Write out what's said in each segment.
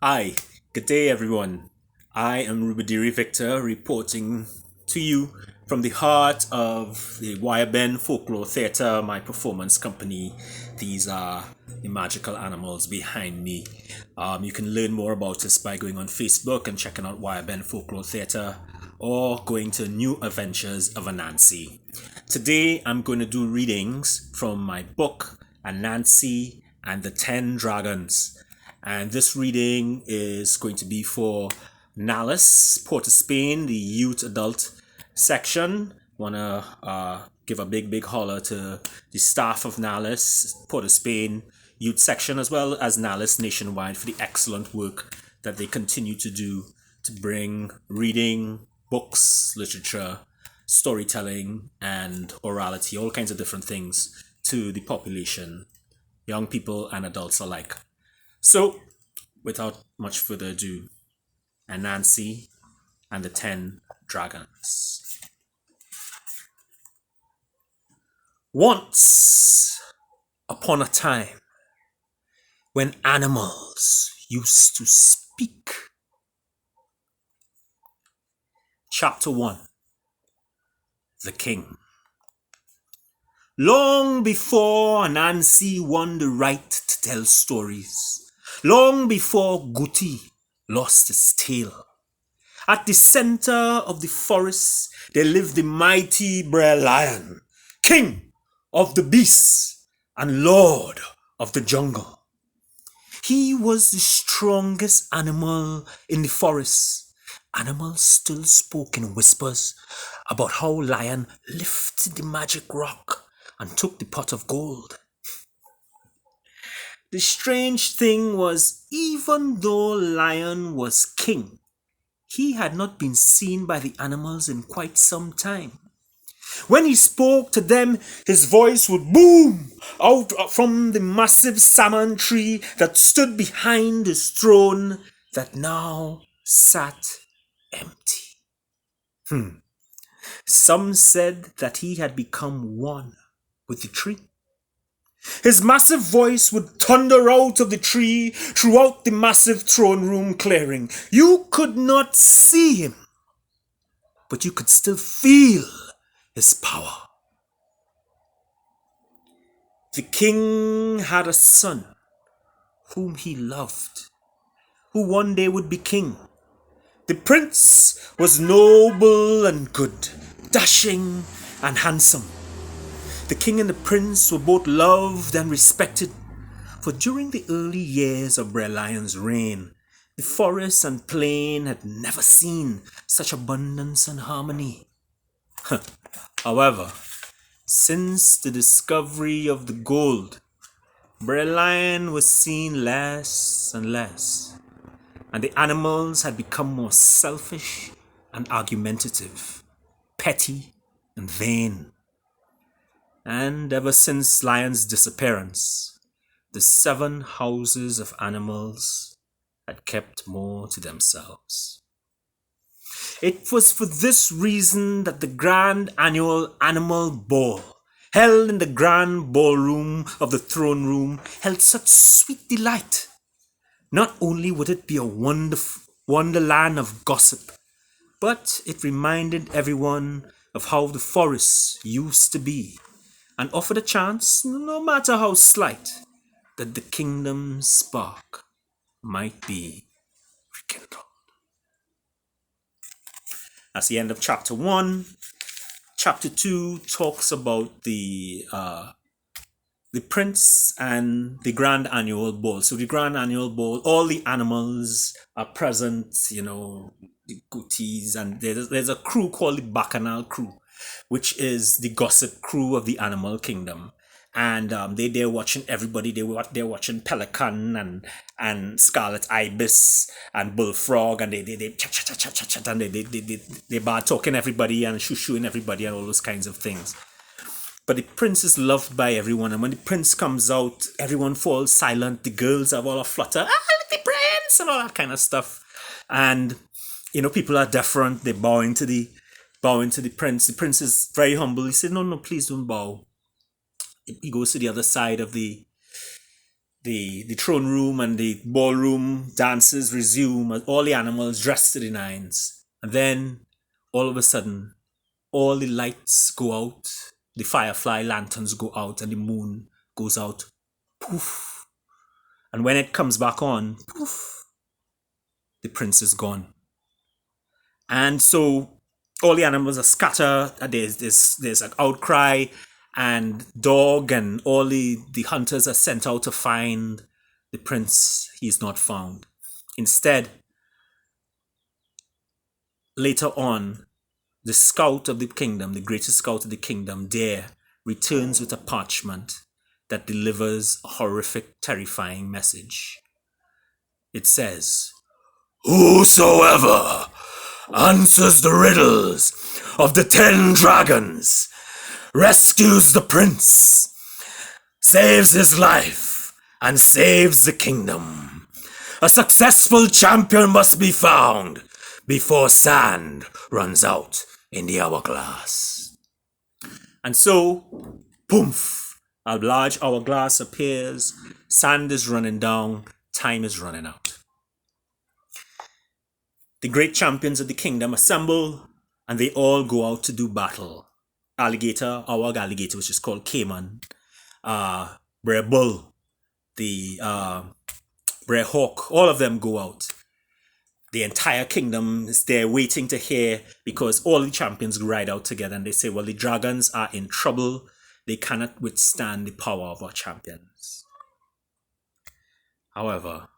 Hi, good day everyone. I am Rubadiri Victor reporting to you from the heart of the Wyerben Folklore Theatre, my performance company. These are the magical animals behind me. You can learn more about us by going on Facebook and checking out Wyerben Folklore Theatre or going to New Adventures of Anansi. Today I'm going to do readings from my book Anansi and the 10 Dragons. And this reading is going to be for Nalis, Port of Spain, the youth adult section. Want to give a big holler to the staff of Nalis, Port of Spain youth section, as well as Nalis nationwide for the excellent work that they continue to do to bring reading, books, literature, storytelling, and orality, all kinds of different things to the population, young people and adults alike. So, without much further ado, Anansi and the 10 Dragons. Once upon a time, when animals used to speak. Chapter 1. The King. Long before Anansi won the right to tell stories, long before Guti lost his tail, at the center of the forest there lived the mighty Brer Lion, king of the beasts and lord of the jungle. He was the strongest animal in the forest. Animals still spoke in whispers about how Lion lifted the magic rock and took the pot of gold. The strange thing was, even though Lion was king, he had not been seen by the animals in quite some time. When he spoke to them, his voice would boom out from the massive salmon tree that stood behind his throne that now sat empty. Some said that he had become one with the tree. His massive voice would thunder out of the tree throughout the massive throne room clearing. You could not see him, but you could still feel his power. The king had a son whom he loved, who one day would be king. The prince was noble and good, dashing and handsome. The king and the prince were both loved and respected, for during the early years of Brer Lion's reign, the forest and plain had never seen such abundance and harmony. However, since the discovery of the gold, Brer Lion was seen less and less, and the animals had become more selfish and argumentative, petty and vain. And ever since Lion's disappearance, the 7 houses of animals had kept more to themselves. It was for this reason that the grand annual animal ball, held in the grand ballroom of the throne room, held such sweet delight. Not only would it be a wonderland of gossip, but it reminded everyone of how the forest used to be, and offered a chance, no matter how slight, that the kingdom's spark might be rekindled. That's the end of chapter 1. Chapter 2 talks about the prince and the grand annual ball. So the grand annual ball, all the animals are present, the goatees, and there's a crew called the Bacchanal crew, which is the gossip crew of the animal kingdom. And they're watching everybody. They're watching Pelican and Scarlet Ibis and Bullfrog, and they chat, and they bad talking everybody and shoo-shooing everybody and all those kinds of things. But the prince is loved by everyone, and when the prince comes out, everyone falls silent. The girls have all a flutter, look the prince, and all that kind of stuff. And people are deferent. They bowing to the prince. The prince is very humble. He said, no, please don't bow. He goes to the other side of the the throne room and the ballroom dances resume as all the animals dressed to the nines. And then, all of a sudden, all the lights go out, the firefly lanterns go out, and the moon goes out. Poof. And when it comes back on, poof, the prince is gone. And so all the animals are scattered. There's an outcry, and dog and all the hunters are sent out to find the prince. He's not found. Instead, later on, the scout of the kingdom, the greatest scout of the kingdom, Dare, returns with a parchment that delivers a horrific, terrifying message. It says, "Whosoever answers the riddles of the 10 dragons, rescues the prince, saves his life, and saves the kingdom. A successful champion must be found before sand runs out in the hourglass." And so, poof, a large hourglass appears, sand is running down, time is running out. The great champions of the kingdom assemble, and they all go out to do battle. Alligator, our alligator, which is called Cayman, Brer Bull, the Brer Hawk, all of them go out. The entire kingdom is there waiting to hear, because all the champions ride out together and they say, well, the dragons are in trouble. They cannot withstand the power of our champions. However,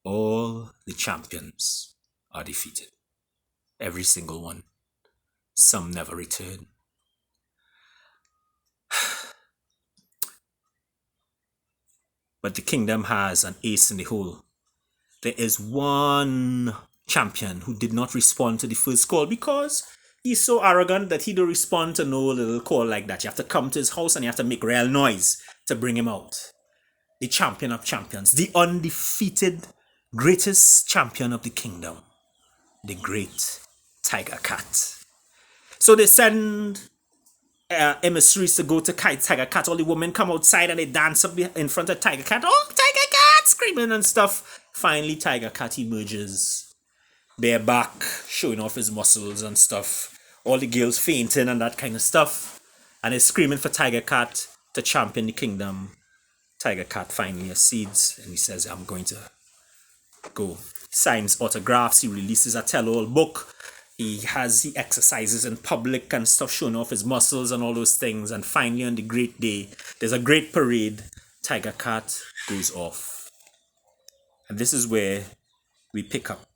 all the champions are defeated. Every single one. Some never return. But the kingdom has an ace in the hole. There is one champion who did not respond to the first call because he's so arrogant that he don't respond to no little call like that. You have to come to his house and you have to make real noise to bring him out. The champion of champions, the undefeated greatest champion of the kingdom, the great Tiger Cat. So they send emissaries to go to Tiger Cat. All the women come outside and they dance up in front of Tiger Cat. Oh, Tiger Cat! Screaming and stuff. Finally, Tiger Cat emerges, bareback, showing off his muscles and stuff. All the girls fainting and that kind of stuff. And they're screaming for Tiger Cat to champion the kingdom. Tiger Cat finally accedes and he says, I'm going to go. He signs autographs, he releases a tell-all book. He exercises in public and stuff, showing off his muscles and all those things. And finally, on the great day, there's a great parade. Tiger Cat goes off. And this is where we pick up.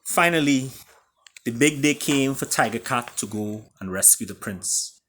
Finally, the big day came for Tiger Cat to go and rescue the prince.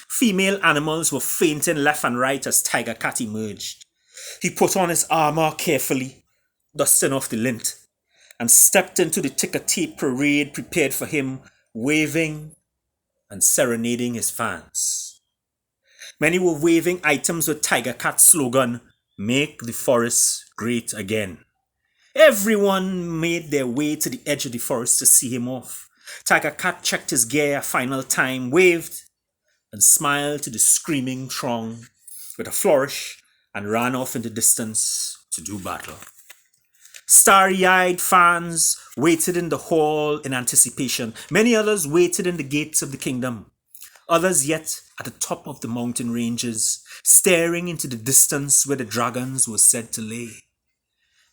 Female animals were fainting left and right as Tiger Cat emerged. He put on his armor carefully, dusting off the lint, and stepped into the ticker-tape parade prepared for him, waving and serenading his fans. Many were waving items with Tiger Cat's slogan, "Make the forest great again." Everyone made their way to the edge of the forest to see him off. Tiger Cat checked his gear a final time, waved, and smiled to the screaming throng with a flourish, and ran off in the distance to do battle. Starry-eyed fans waited in the hall in anticipation. Many others waited in the gates of the kingdom. Others yet at the top of the mountain ranges, staring into the distance where the dragons were said to lay.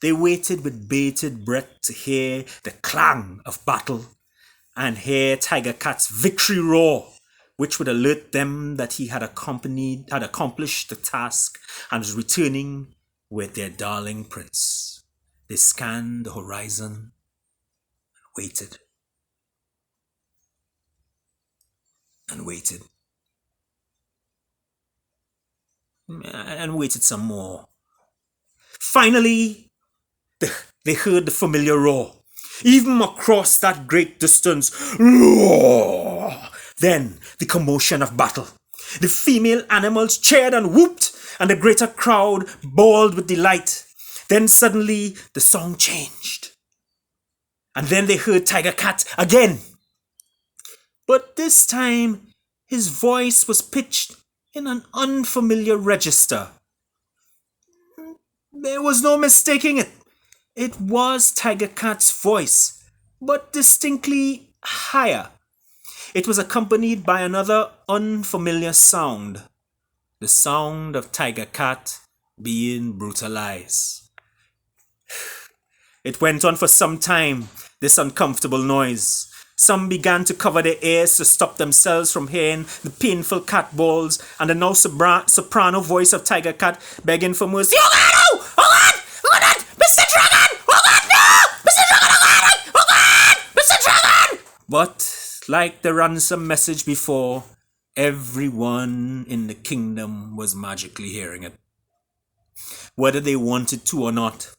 They waited with bated breath to hear the clang of battle and hear Tiger Cat's victory roar, which would alert them that he had accomplished the task and was returning with their darling prince. They scanned the horizon and waited. And waited. And waited some more. Finally, they heard the familiar roar. Even across that great distance, roar! Then the commotion of battle. The female animals cheered and whooped, and the greater crowd bawled with delight. Then suddenly the song changed. And then they heard Tiger Cat again. But this time his voice was pitched in an unfamiliar register. There was no mistaking it. It was Tiger Cat's voice, but distinctly higher. It was accompanied by another unfamiliar sound, the sound of Tiger Cat being brutalized. It went on for some time, this uncomfortable noise. Some began to cover their ears to stop themselves from hearing the painful cat balls and the now soprano voice of Tiger Cat begging for mercy. Oh God, no! Oh God! Oh God! Mr. Dragon! Oh God, no! Mr. Dragon! Oh God! Oh God! Mr. Dragon! But like the ransom message before, everyone in the kingdom was magically hearing it, whether they wanted to or not.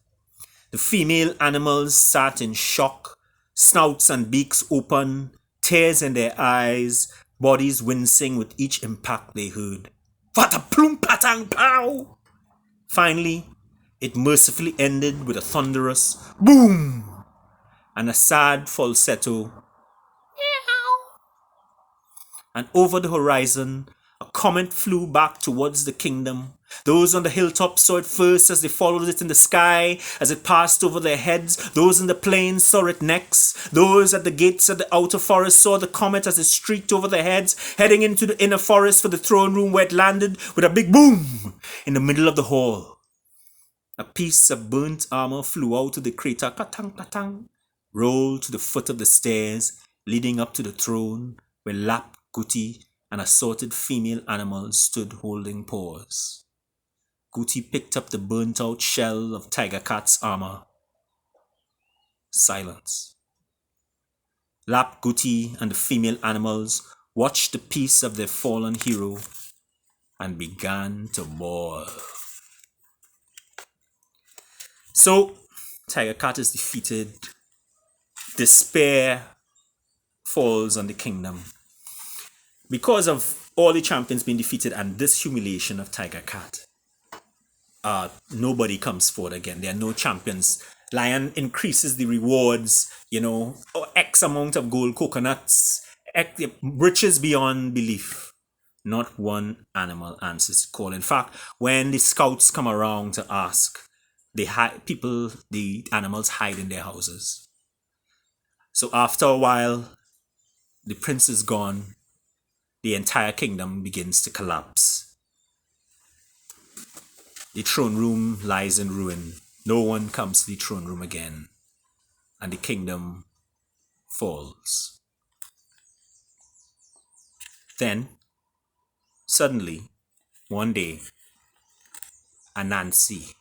The female animals sat in shock, snouts and beaks open, tears in their eyes, bodies wincing with each impact they heard. Vata plum patang pow! Finally, it mercifully ended with a thunderous boom and a sad falsetto. And over the horizon, a comet flew back towards the kingdom. Those on the hilltop saw it first as they followed it in the sky, as it passed over their heads. Those in the plains saw it next. Those at the gates of the outer forest saw the comet as it streaked over their heads, heading into the inner forest for the throne room where it landed with a big boom in the middle of the hall. A piece of burnt armor flew out of the crater, katang, katang, rolled to the foot of the stairs leading up to the throne, where Lap, Guti, and assorted female animals stood holding paws. Guti picked up the burnt-out shell of Tiger Cat's armor. Silence. Lap, Guti, and the female animals watched the piece of their fallen hero and began to bawl. So, Tiger Cat is defeated. Despair falls on the kingdom. Because of all the champions being defeated and this humiliation of Tiger Cat, nobody comes forward again. There are no champions. Lion increases the rewards, X amount of gold coconuts, riches beyond belief. Not one animal answers the call. In fact, when the scouts come around to ask, the animals hide in their houses. So after a while, the prince is gone. The entire kingdom begins to collapse. The throne room lies in ruin. No one comes to the throne room again. And the kingdom falls. Then, suddenly, one day, Anansi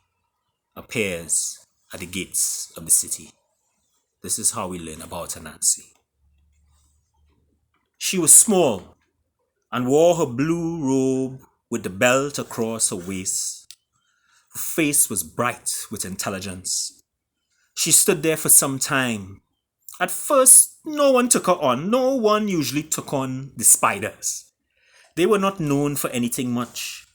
appears at the gates of the city. This is how we learn about Anansi. She was small and wore her blue robe with the belt across her waist. Her face was bright with intelligence. She stood there for some time. At first, no one took her on. No one usually took on the spiders. They were not known for anything much.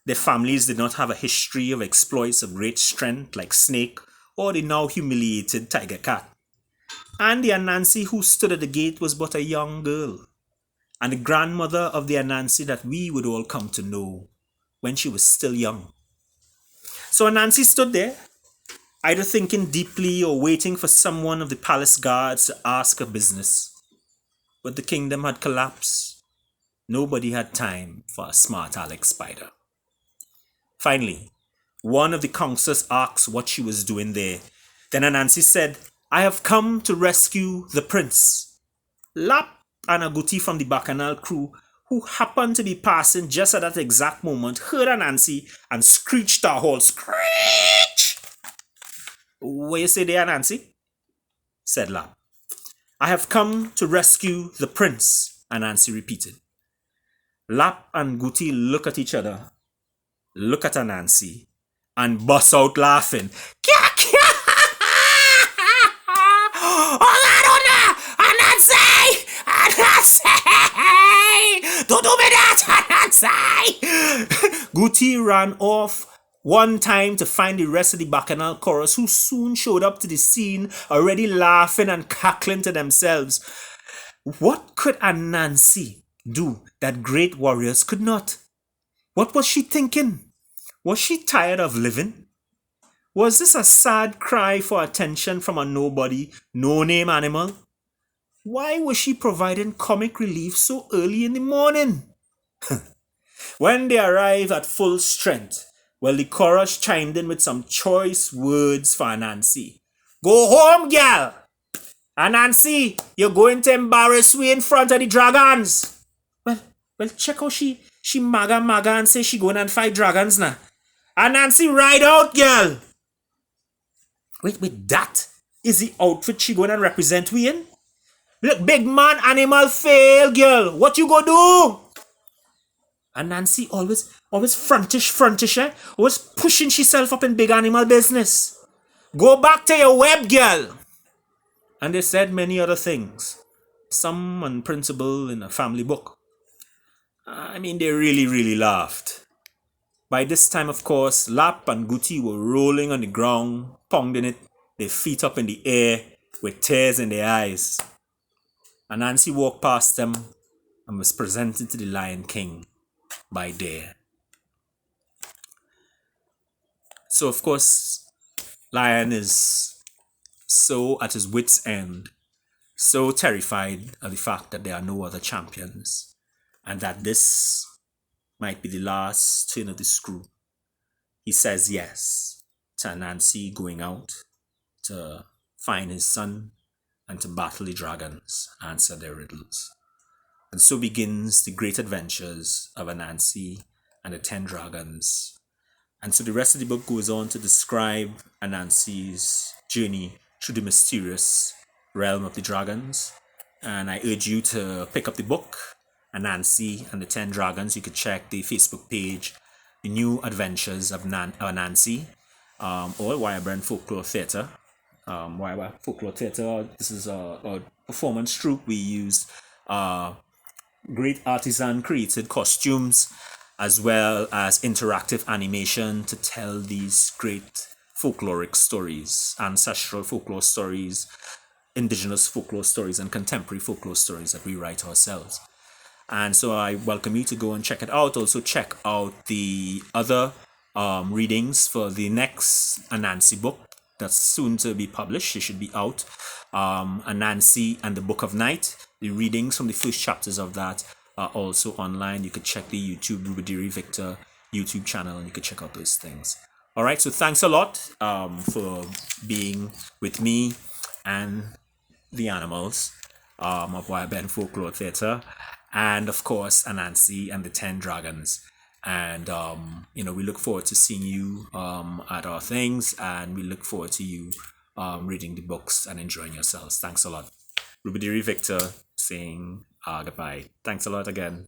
Their families did not have a history of exploits of great strength like Snake or the now humiliated Tiger Cat. And the Anansi who stood at the gate was but a young girl, and the grandmother of the Anansi that we would all come to know when she was still young. So Anansi stood there, either thinking deeply or waiting for someone of the palace guards to ask her business. But the kingdom had collapsed. Nobody had time for a smart Alex spider. Finally, one of the counselors asked what she was doing there. Then Anansi said, "I have come to rescue the prince." Lap and Aguti from the Bacchanal crew, who happened to be passing just at that exact moment, heard Anansi and screeched our whole screech. "What you say there, Anansi?" said Lap. "I have come to rescue the prince," Anansi repeated. Lap and Guti look at each other, look at Anansi, and bust out laughing. Don't do me that, Anansi! Guti ran off one time to find the rest of the Bacchanal chorus, who soon showed up to the scene, already laughing and cackling to themselves. What could Anansi do that great warriors could not? What was she thinking? Was she tired of living? Was this a sad cry for attention from a nobody, no-name animal? Why was she providing comic relief so early in the morning? When they arrived at full strength, well, the chorus chimed in with some choice words for Anansi. Go home, gal! Anansi, you're going to embarrass me in front of the dragons. Well, check how she maga and say she going and fight dragons now. Anansi, ride out, girl. Wait, that is the outfit she going and represent we in? Look, big man, animal fail, girl. What you go do? And Nancy always frontish, eh? Always pushing herself up in big animal business. Go back to your web, girl. And they said many other things. Some on principle in a family book. I mean, they really laughed. By this time, of course, Lap and Guti were rolling on the ground, pounding it, their feet up in the air, with tears in their eyes. And Nancy walked past them and was presented to the Lion King by day. So, of course, Lion is so at his wit's end, so terrified of the fact that there are no other champions, and that this might be the last turn of the screw. He says yes to Anansi going out to find his son and to battle the dragons, answer their riddles. And so begins the great adventures of Anansi and the 10 dragons. And so the rest of the book goes on to describe Anansi's journey through the mysterious realm of the dragons. And I urge you to pick up the book, Anansi and the 10 Dragons. You could check the Facebook page, The New Adventures of Anansi, or Wireburn Folklore Theatre. Wireburn Folklore Theatre, this is a performance troupe. We used great artisan created costumes as well as interactive animation to tell these great folkloric stories, ancestral folklore stories, indigenous folklore stories, and contemporary folklore stories that we write ourselves. And so I welcome you to go and check it out. Also check out the other readings for the next Anansi book that's soon to be published. It should be out. Anansi and the Book of Night. The readings from the first chapters of that are also online. You could check the YouTube Rubadiri Victor YouTube channel and you could check out those things. All right, so thanks a lot for being with me and the animals of Wireburn Folklore Theatre, and of course Anansi and the 10 Dragons. And we look forward to seeing you at our things, and we look forward to you reading the books and enjoying yourselves. Thanks a lot. Rubadiri Victor saying goodbye. Thanks a lot again.